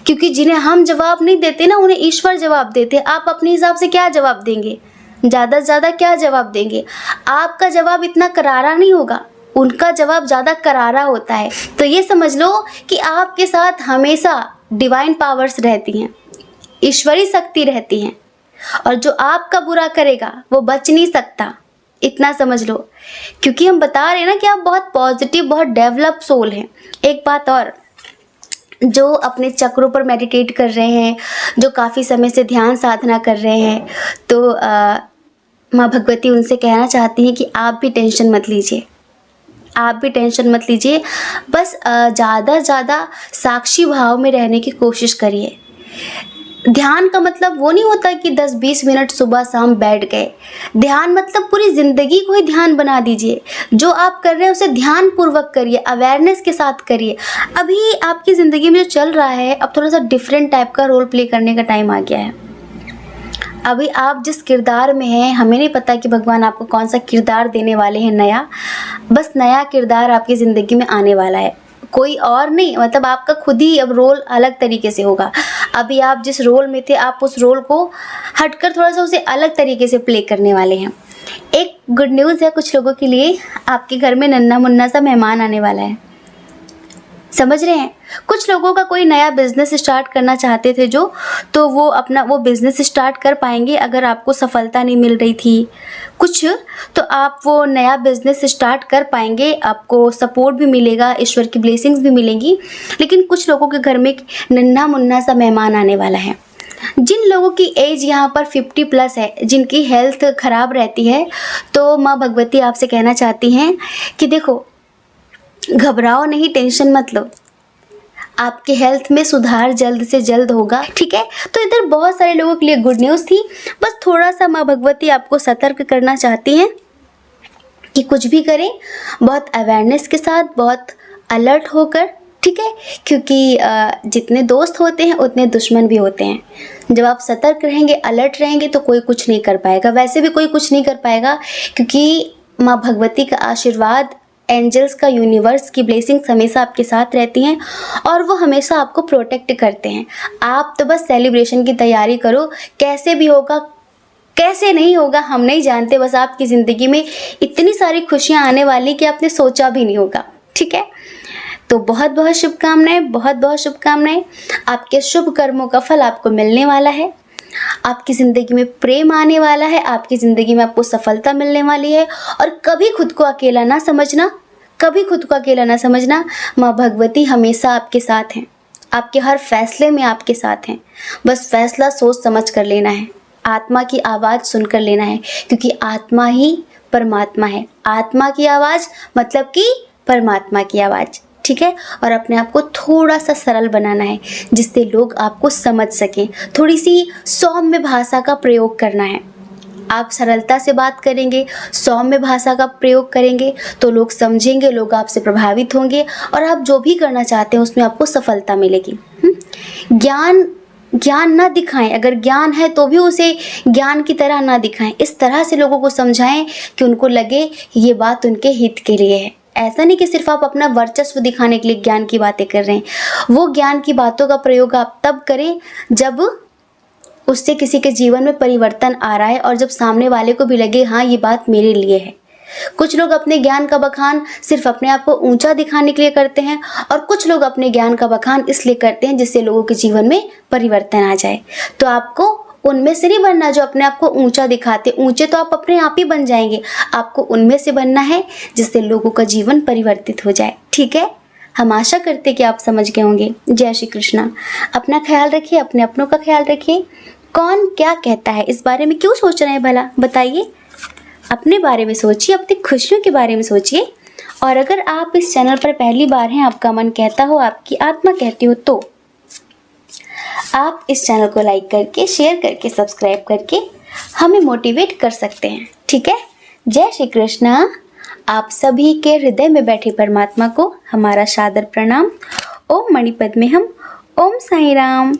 क्योंकि जिन्हें हम जवाब नहीं देते ना, उन्हें ईश्वर जवाब देते। आप अपने हिसाब से क्या जवाब देंगे, ज़्यादा से ज़्यादा क्या जवाब देंगे। आपका जवाब इतना करारा नहीं होगा, उनका जवाब ज़्यादा करारा होता है। तो ये समझ लो कि आपके साथ हमेशा डिवाइन पावर्स रहती हैं, ईश्वरी शक्ति रहती हैं, और जो आपका बुरा करेगा वो बच नहीं सकता, इतना समझ लो। क्योंकि हम बता रहे हैं ना कि आप बहुत पॉजिटिव, बहुत डेवलप सोल हैं। एक बात और, जो अपने चक्रों पर मेडिटेट कर रहे हैं, जो काफ़ी समय से ध्यान साधना कर रहे हैं, तो माँ भगवती उनसे कहना चाहती हैं कि आप भी टेंशन मत लीजिए, आप भी टेंशन मत लीजिए। बस ज़्यादा ज़्यादा साक्षी भाव में रहने की कोशिश करिए। ध्यान का मतलब वो नहीं होता कि 10-20 मिनट सुबह शाम बैठ गए। ध्यान मतलब पूरी ज़िंदगी को ही ध्यान बना दीजिए। जो आप कर रहे हैं उसे ध्यान पूर्वक करिए, अवेयरनेस के साथ करिए। अभी आपकी ज़िंदगी में जो चल रहा है, अब थोड़ा सा डिफरेंट टाइप का रोल प्ले करने का टाइम आ गया है। अभी आप जिस किरदार में हैं, हमें नहीं पता कि भगवान आपको कौन सा किरदार देने वाले हैं नया। बस नया किरदार आपकी ज़िंदगी में आने वाला है, कोई और नहीं। मतलब आपका खुद ही अब रोल अलग तरीके से होगा। अभी आप जिस रोल में थे, आप उस रोल को हटकर थोड़ा सा उसे अलग तरीके से प्ले करने वाले हैं। एक गुड न्यूज़ है कुछ लोगों के लिए, आपके घर में नन्हा मुन्ना सा मेहमान आने वाला है। समझ रहे हैं? कुछ लोगों का कोई नया बिजनेस स्टार्ट करना चाहते थे जो, तो वो अपना वो बिजनेस स्टार्ट कर पाएंगे। अगर आपको सफलता नहीं मिल रही थी कुछ, तो आप वो नया बिजनेस स्टार्ट कर पाएंगे। आपको सपोर्ट भी मिलेगा, ईश्वर की ब्लेसिंग्स भी मिलेंगी। लेकिन कुछ लोगों के घर में एक नन्हा मुन्ना सा मेहमान आने वाला है। जिन लोगों की एज यहाँ पर 50+ है, जिनकी हेल्थ ख़राब रहती है, तो माँ भगवती आपसे कहना चाहती हैं कि देखो, घबराओ नहीं, टेंशन मत लो, आपके हेल्थ में सुधार जल्द से जल्द होगा। ठीक है? तो इधर बहुत सारे लोगों के लिए गुड न्यूज़ थी। बस थोड़ा सा माँ भगवती आपको सतर्क करना चाहती हैं कि कुछ भी करें बहुत अवेयरनेस के साथ, बहुत अलर्ट होकर। ठीक है? क्योंकि जितने दोस्त होते हैं उतने दुश्मन भी होते हैं। जब आप सतर्क रहेंगे, अलर्ट रहेंगे, तो कोई कुछ नहीं कर पाएगा। वैसे भी कोई कुछ नहीं कर पाएगा, क्योंकि माँ भगवती का आशीर्वाद, एंजल्स का, यूनिवर्स की ब्लेसिंग्स हमेशा आपके साथ रहती हैं, और वो हमेशा आपको प्रोटेक्ट करते हैं। आप तो बस सेलिब्रेशन की तैयारी करो। कैसे भी होगा, कैसे नहीं होगा, हम नहीं जानते। बस आपकी ज़िंदगी में इतनी सारी खुशियाँ आने वाली कि आपने सोचा भी नहीं होगा। ठीक है? तो बहुत बहुत शुभकामनाएं, बहुत बहुत शुभकामनाएं। आपके शुभ कर्मों का फल आपको मिलने वाला है। आपकी ज़िंदगी में प्रेम आने वाला है, आपकी ज़िंदगी में आपको सफलता मिलने वाली है। और कभी खुद को अकेला ना समझना, कभी खुद को अकेला ना समझना। माँ भगवती हमेशा आपके साथ हैं, आपके हर फैसले में आपके साथ हैं। बस फैसला सोच समझ कर लेना है, आत्मा की आवाज़ सुनकर लेना है, क्योंकि आत्मा ही परमात्मा है। आत्मा की आवाज़ मतलब कि परमात्मा की आवाज़। ठीक है? और अपने आप को थोड़ा सा सरल बनाना है, जिससे लोग आपको समझ सकें। थोड़ी सी सौम्य भाषा का प्रयोग करना है। आप सरलता से बात करेंगे, सौम्य भाषा का प्रयोग करेंगे तो लोग समझेंगे, लोग आपसे प्रभावित होंगे और आप जो भी करना चाहते हैं उसमें आपको सफलता मिलेगी। ज्ञान ना दिखाएं, अगर ज्ञान है तो भी उसे ज्ञान की तरह ना दिखाएं। इस तरह से लोगों को समझाएं कि उनको लगे ये बात उनके हित के लिए है। ऐसा नहीं कि सिर्फ आप अपना वर्चस्व दिखाने के लिए ज्ञान की बातें कर रहे हैं। वो ज्ञान की बातों का प्रयोग आप तब करें जब उससे किसी के जीवन में परिवर्तन आ रहा है और जब सामने वाले को भी लगे हाँ ये बात मेरे लिए है। कुछ लोग अपने ज्ञान का बखान सिर्फ अपने आप को ऊंचा दिखाने के लिए करते हैं और कुछ लोग अपने ज्ञान का बखान इसलिए करते हैं जिससे लोगों के जीवन में परिवर्तन आ जाए। तो आपको उनमें से नहीं बनना जो अपने आप को ऊंचा दिखाते। ऊंचे तो आप अपने आप ही बन जाएंगे, आपको उनमें से बनना है जिससे लोगों का जीवन परिवर्तित हो जाए। ठीक है, हम आशा करते कि आप समझ गए होंगे। जय श्री कृष्णा। अपना ख्याल रखिए, अपने अपनों का ख्याल रखिए। कौन क्या कहता है इस बारे में क्यों सोच रहे हैं भला, बताइए। अपने बारे में सोचिए, अपनी खुशियों के बारे में सोचिए। और अगर आप इस चैनल पर पहली बार हैं, आपका मन कहता हो, आपकी आत्मा कहती हो, तो आप इस चैनल को लाइक करके, शेयर करके, सब्सक्राइब करके हमें मोटिवेट कर सकते हैं। ठीक है, जय श्री कृष्णा। आप सभी के हृदय में बैठे परमात्मा को हमारा सादर प्रणाम। ओम मणिपद में हम। ओम साई राम।